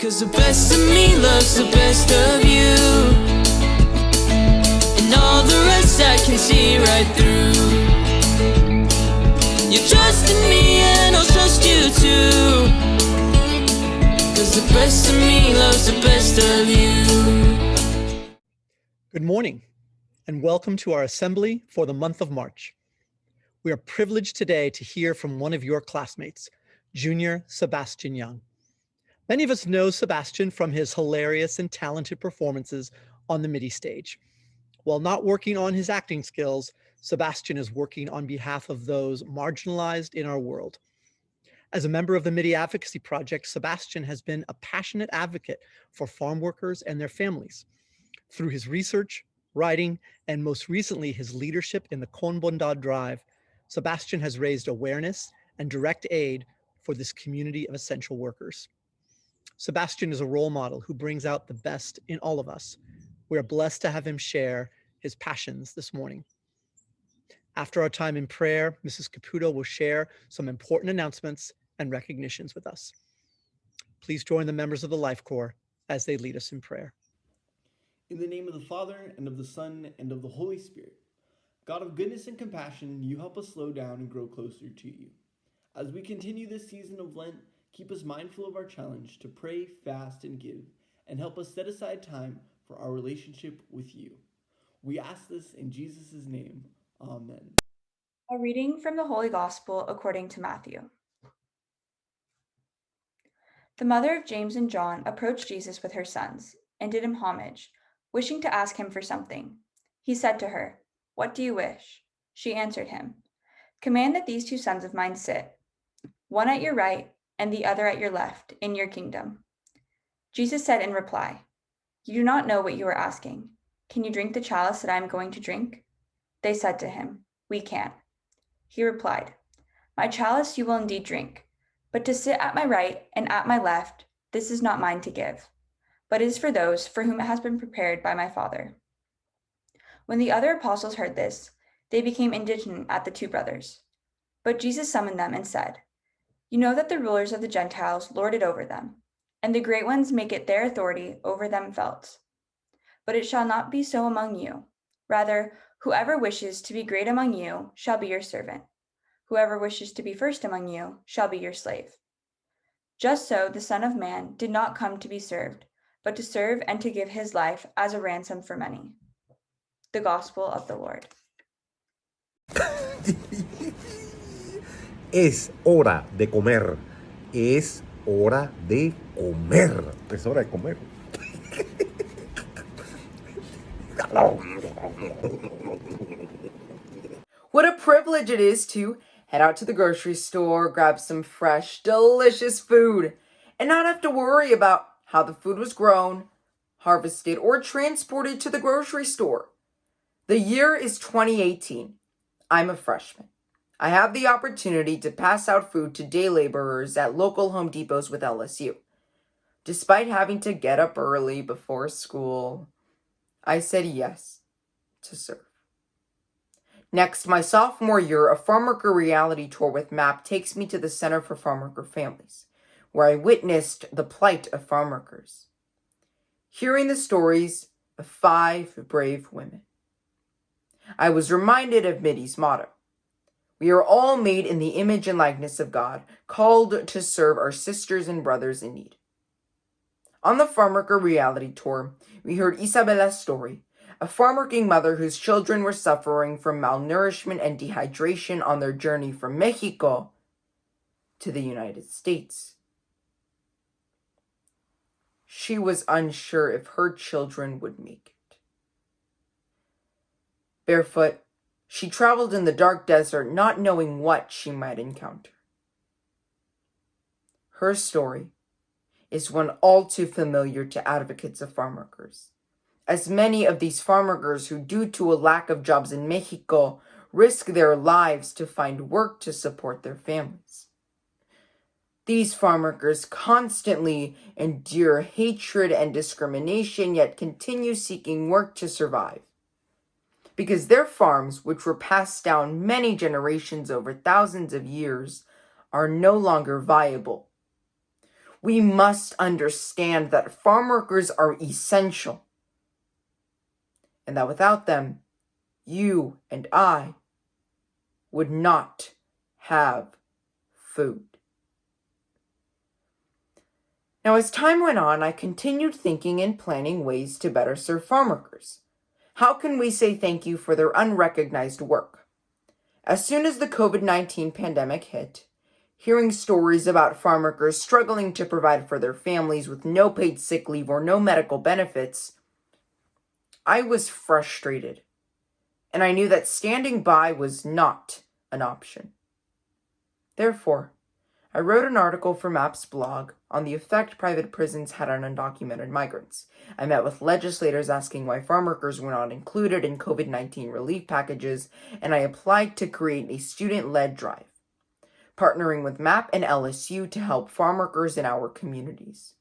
'Cause the best of me loves the best of you, and all the rest I can see right through. You trust in me and I'll trust you too, 'cause the best of me loves the best of you. Good morning, and welcome to our assembly for the month of March. We are privileged today to hear from one of your classmates, Junior Sebastian Young. Many of us know Sebastian from his hilarious and talented performances on the MIDI stage. While not working on his acting skills, Sebastian is working on behalf of those marginalized in our world. As a member of the MIDI Advocacy Project, Sebastian has been a passionate advocate for farm workers and their families. Through his research, writing, and most recently his leadership in the Con Bondad Drive, Sebastian has raised awareness and direct aid for this community of essential workers. Sebastian is a role model who brings out the best in all of us. We are blessed to have him share his passions this morning. After our time in prayer, Mrs. Caputo will share some important announcements and recognitions with us. Please join the members of the Life Corps as they lead us in prayer. In the name of the Father, and of the Son, and of the Holy Spirit, God of goodness and compassion, you help us slow down and grow closer to you. As we continue this season of Lent, keep us mindful of our challenge to pray, fast, and give, and help us set aside time for our relationship with you. We ask this in Jesus' name. Amen. A reading from the Holy Gospel according to Matthew. The mother of James and John approached Jesus with her sons and did him homage, wishing to ask him for something. He said to her, "What do you wish?" She answered him, "Command that these two sons of mine sit, one at your right and the other at your left, in your kingdom." Jesus said in reply, "You do not know what you are asking. Can you drink the chalice that I am going to drink?" They said to him, "We can." He replied, "My chalice you will indeed drink, but to sit at my right and at my left, this is not mine to give, but is for those for whom it has been prepared by my Father." When the other apostles heard this, they became indignant at the two brothers. But Jesus summoned them and said, "You know that the rulers of the Gentiles lord it over them, and the great ones make it their authority over them felt. But it shall not be so among you. Rather, whoever wishes to be great among you shall be your servant. Whoever wishes to be first among you shall be your slave. Just so the Son of Man did not come to be served, but to serve and to give his life as a ransom for many." The Gospel of the Lord. Es hora de comer. Es hora de comer. Es hora de comer. What a privilege it is to head out to the grocery store, grab some fresh, delicious food, and not have to worry about how the food was grown, harvested, or transported to the grocery store. The year is 2018. I'm a freshman. I have the opportunity to pass out food to day laborers at local Home Depots with LSU. Despite having to get up early before school, I said yes to serve. Next, my sophomore year, a farmworker reality tour with MAP takes me to the Center for Farmworker Families, where I witnessed the plight of farmworkers, hearing the stories of 5 brave women. I was reminded of MIDI's motto: we are all made in the image and likeness of God, called to serve our sisters and brothers in need. On the farmworker reality tour, we heard Isabella's story, a farmworking mother whose children were suffering from malnourishment and dehydration on their journey from Mexico to the United States. She was unsure if her children would make it. Barefoot, she traveled in the dark desert, not knowing what she might encounter. Her story is one all too familiar to advocates of farmworkers, as many of these farmworkers who, due to a lack of jobs in Mexico, risk their lives to find work to support their families. These farmworkers constantly endure hatred and discrimination, yet continue seeking work to survive, because their farms, which were passed down many generations over thousands of years, are no longer viable. We must understand that farm workers are essential, and that without them, you and I would not have food. Now, as time went on, I continued thinking and planning ways to better serve farm workers. How can we say thank you for their unrecognized work? As soon as the COVID-19 pandemic hit, hearing stories about farm workers struggling to provide for their families with no paid sick leave or no medical benefits, I was frustrated, and I knew that standing by was not an option. Therefore, I wrote an article for MAP's blog on the effect private prisons had on undocumented migrants. I met with legislators asking why farm workers were not included in COVID-19 relief packages, and I applied to create a student-led drive, partnering with MAP and LSU to help farm workers in our communities.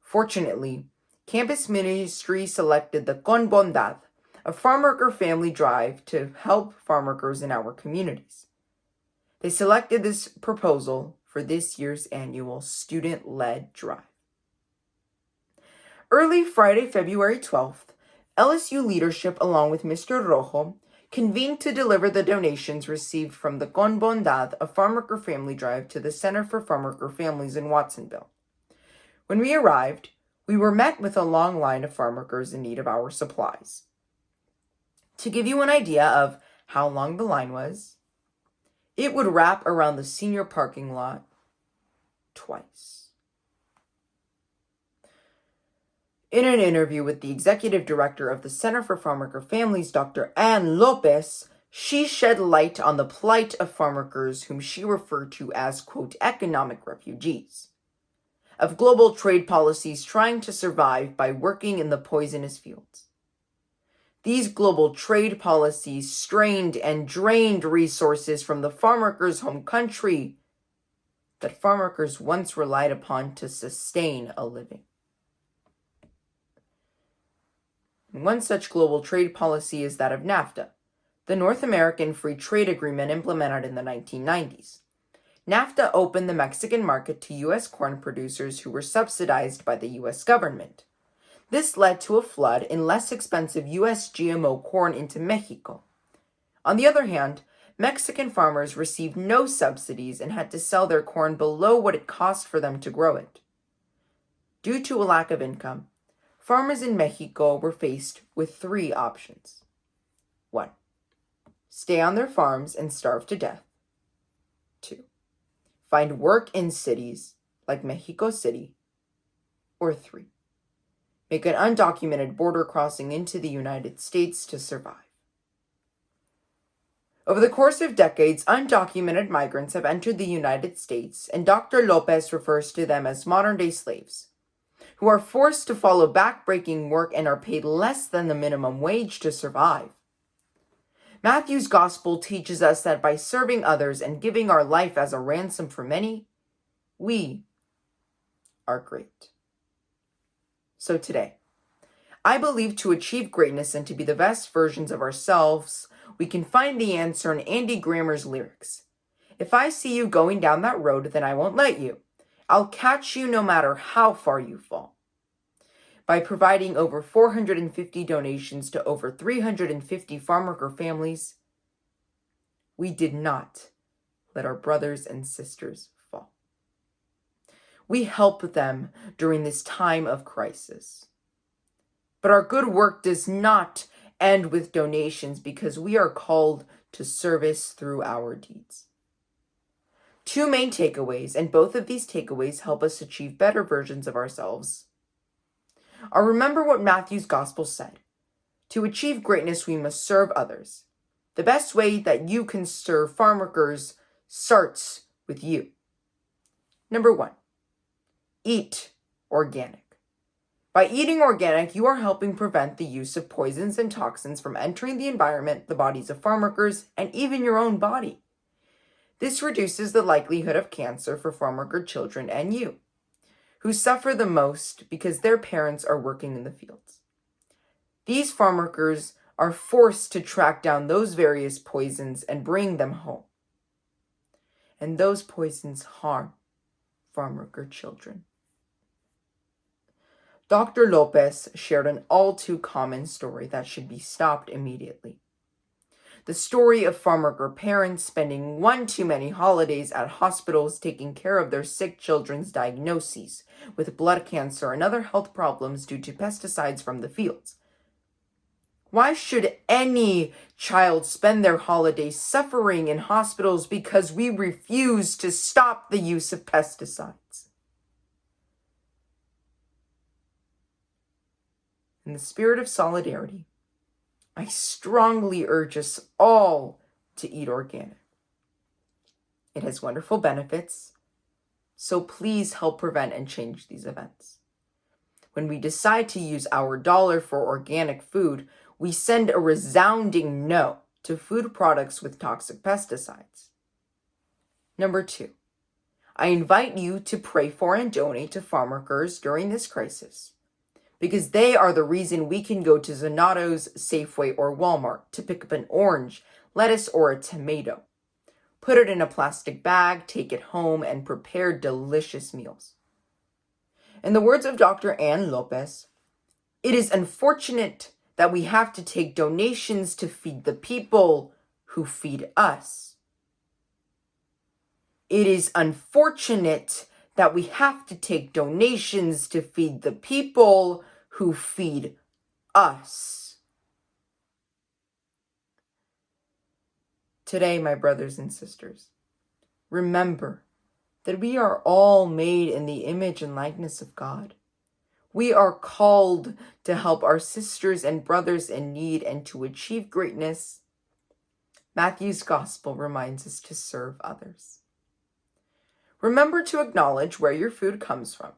Fortunately, campus ministry selected the Con Bondad, a farm worker family drive to help farm workers in our communities. They selected this proposal for this year's annual student-led drive. Early Friday, February 12th, LSU leadership, along with Mr. Rojo, convened to deliver the donations received from the Con Bondad, a farm worker family drive, to the Center for Farm Worker Families in Watsonville. When we arrived, we were met with a long line of farm workers in need of our supplies. To give you an idea of how long the line was, it would wrap around the senior parking lot twice. In an interview with the executive director of the Center for Farm Worker Families, Dr. Ann Lopez, she shed light on the plight of farm workers whom she referred to as, quote, economic refugees, of global trade policies trying to survive by working in the poisonous fields. These global trade policies strained and drained resources from the farm workers' home country that farm workers once relied upon to sustain a living. One such global trade policy is that of NAFTA, the North American Free Trade Agreement implemented in the 1990s. NAFTA opened the Mexican market to U.S. corn producers who were subsidized by the U.S. government. This led to a flood in less expensive U.S. GMO corn into Mexico. On the other hand, Mexican farmers received no subsidies and had to sell their corn below what it cost for them to grow it. Due to a lack of income, farmers in Mexico were faced with three options. 1. Stay on their farms and starve to death. 2. Find work in cities like Mexico City. Or 3. Make an undocumented border crossing into the United States to survive. Over the course of decades, undocumented migrants have entered the United States, and Dr. Lopez refers to them as modern-day slaves, who are forced to follow back-breaking work and are paid less than the minimum wage to survive. Matthew's gospel teaches us that by serving others and giving our life as a ransom for many, we are great. So today, I believe to achieve greatness and to be the best versions of ourselves, we can find the answer in Andy Grammer's lyrics. If I see you going down that road, then I won't let you. I'll catch you no matter how far you fall. By providing over 450 donations to over 350 farmworker families, we did not let our brothers and sisters fall. We help them during this time of crisis. But our good work does not end with donations because we are called to service through our deeds. Two main takeaways, and both of these takeaways help us achieve better versions of ourselves, are remember what Matthew's gospel said. To achieve greatness, we must serve others. The best way that you can serve farm workers starts with you. Number 1, eat organic. By eating organic, you are helping prevent the use of poisons and toxins from entering the environment, the bodies of farm workers, and even your own body. This reduces the likelihood of cancer for farm worker children and you, who suffer the most because their parents are working in the fields. These farm workers are forced to track down those various poisons and bring them home. And those poisons harm farmworker children. Dr. Lopez shared an all too common story that should be stopped immediately. The story of farmworker parents spending one too many holidays at hospitals taking care of their sick children's diagnoses with blood cancer and other health problems due to pesticides from the fields. Why should any child spend their holidays suffering in hospitals because we refuse to stop the use of pesticides? In the spirit of solidarity, I strongly urge us all to eat organic. It has wonderful benefits, so please help prevent and change these events. When we decide to use our dollar for organic food, we send a resounding no to food products with toxic pesticides. Number 2, I invite you to pray for and donate to farmworkers during this crisis, because they are the reason we can go to Zonato's, Safeway, or Walmart to pick up an orange, lettuce, or a tomato, put it in a plastic bag, take it home, and prepare delicious meals. In the words of Dr. Ann Lopez, it is unfortunate that we have to take donations to feed the people who feed us. It is unfortunate that we have to take donations to feed the people who feed us. Today, my brothers and sisters, remember that we are all made in the image and likeness of God. We are called to help our sisters and brothers in need and to achieve greatness. Matthew's gospel reminds us to serve others. Remember to acknowledge where your food comes from,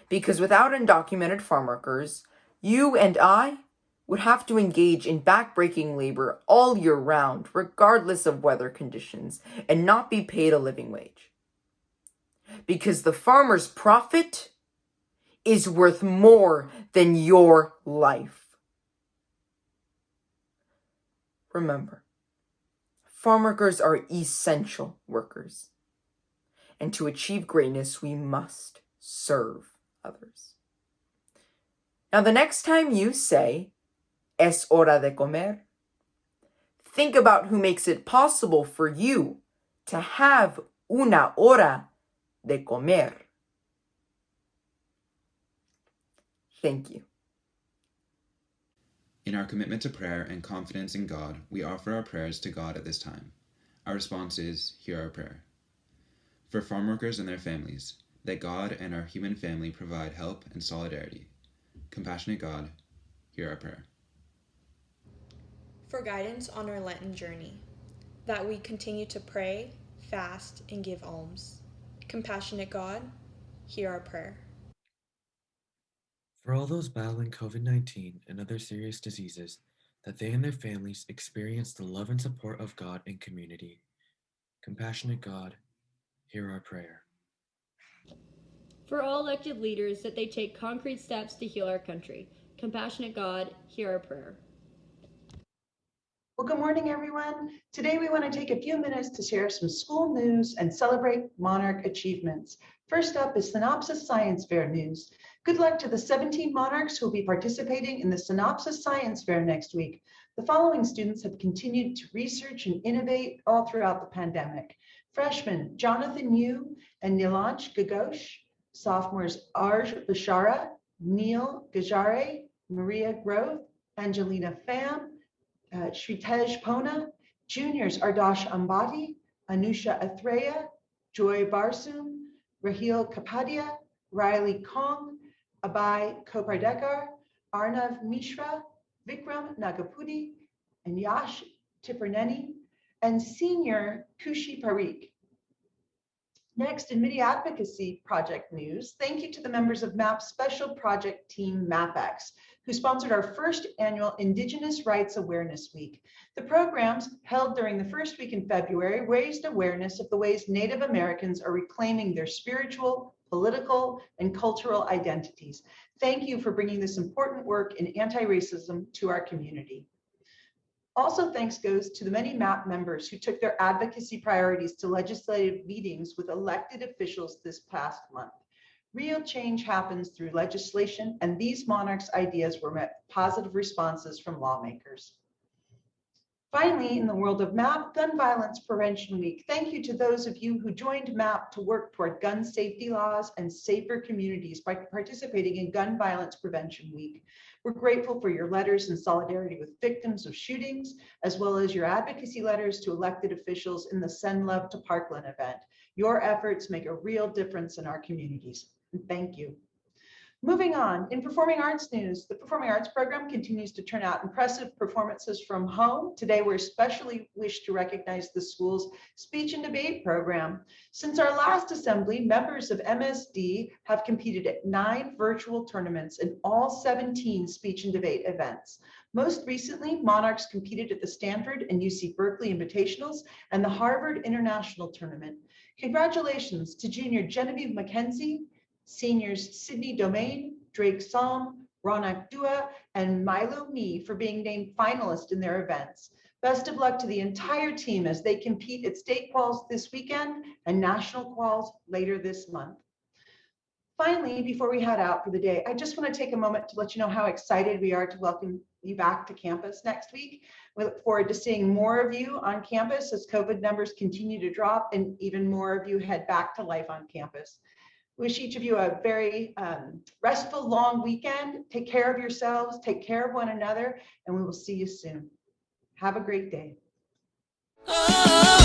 because without undocumented farm workers, you and I would have to engage in backbreaking labor all year round, regardless of weather conditions, and not be paid a living wage. Because the farmer's profit is worth more than your life. Remember, farm workers are essential workers. And to achieve greatness, we must serve others. Now, the next time you say, es hora de comer, think about who makes it possible for you to have una hora de comer. Thank you. In our commitment to prayer and confidence in God, we offer our prayers to God at this time. Our response is, hear our prayer. For farm workers and their families, that God and our human family provide help and solidarity. Compassionate God, hear our prayer. For guidance on our Lenten journey, that we continue to pray, fast, and give alms. Compassionate God, hear our prayer. For all those battling COVID-19 and other serious diseases, that they and their families experience the love and support of God and community. Compassionate God, hear our prayer. For all elected leaders, that they take concrete steps to heal our country. Compassionate God, hear our prayer. Well, good morning, everyone. Today we want to take a few minutes to share some school news and celebrate Monarch achievements. First up is Synopsis Science Fair news. Good luck to the 17 Monarchs who will be participating in the Synopsis Science Fair next week. The following students have continued to research and innovate all throughout the pandemic. Freshmen Jonathan Yu and Nilansh Gaghosh, sophomores Arj Bashara, Neil Gajare, Maria Grove, Angelina Pham, Shritesh Pona, juniors Ardash Ambati, Anusha Athreya, Joy Barsum, Rahil Kapadia, Riley Kong, Abai Kopardekar, Arnav Mishra, Vikram Nagapudi, and Yash Tiperneni, and senior Kushi Parikh. Next, in Media Advocacy Project news, thank you to the members of MAP's special project team, MAPX, who sponsored our first annual Indigenous Rights Awareness Week. The programs held during the first week in February raised awareness of the ways Native Americans are reclaiming their spiritual, political, and cultural identities. Thank you for bringing this important work in anti-racism to our community. Also, thanks goes to the many MAP members who took their advocacy priorities to legislative meetings with elected officials this past month. Real change happens through legislation, and these Monarchs' ideas were met with positive responses from lawmakers. Finally, in the world of MAP, Gun Violence Prevention Week, thank you to those of you who joined MAP to work toward gun safety laws and safer communities by participating in Gun Violence Prevention Week. We're grateful for your letters in solidarity with victims of shootings, as well as your advocacy letters to elected officials in the Send Love to Parkland event. Your efforts make a real difference in our communities. And thank you. Moving on, in performing arts news, the performing arts program continues to turn out impressive performances from home. Today, we especially wish to recognize the school's speech and debate program. Since our last assembly, members of MSD have competed at 9 virtual tournaments in all 17 speech and debate events. Most recently, Monarchs competed at the Stanford and UC Berkeley Invitationals and the Harvard International Tournament. Congratulations to junior Genevieve McKenzie, seniors Sydney Domain, Drake Psalm, Ronak Dua, and Milo Me for being named finalists in their events. Best of luck to the entire team as they compete at state quals this weekend and national quals later this month. Finally, before we head out for the day, I just want to take a moment to let you know how excited we are to welcome you back to campus next week. We look forward to seeing more of you on campus as COVID numbers continue to drop and even more of you head back to life on campus. Wish each of you a very restful, long weekend. Take care of yourselves, take care of one another, and we will see you soon. Have a great day. Oh.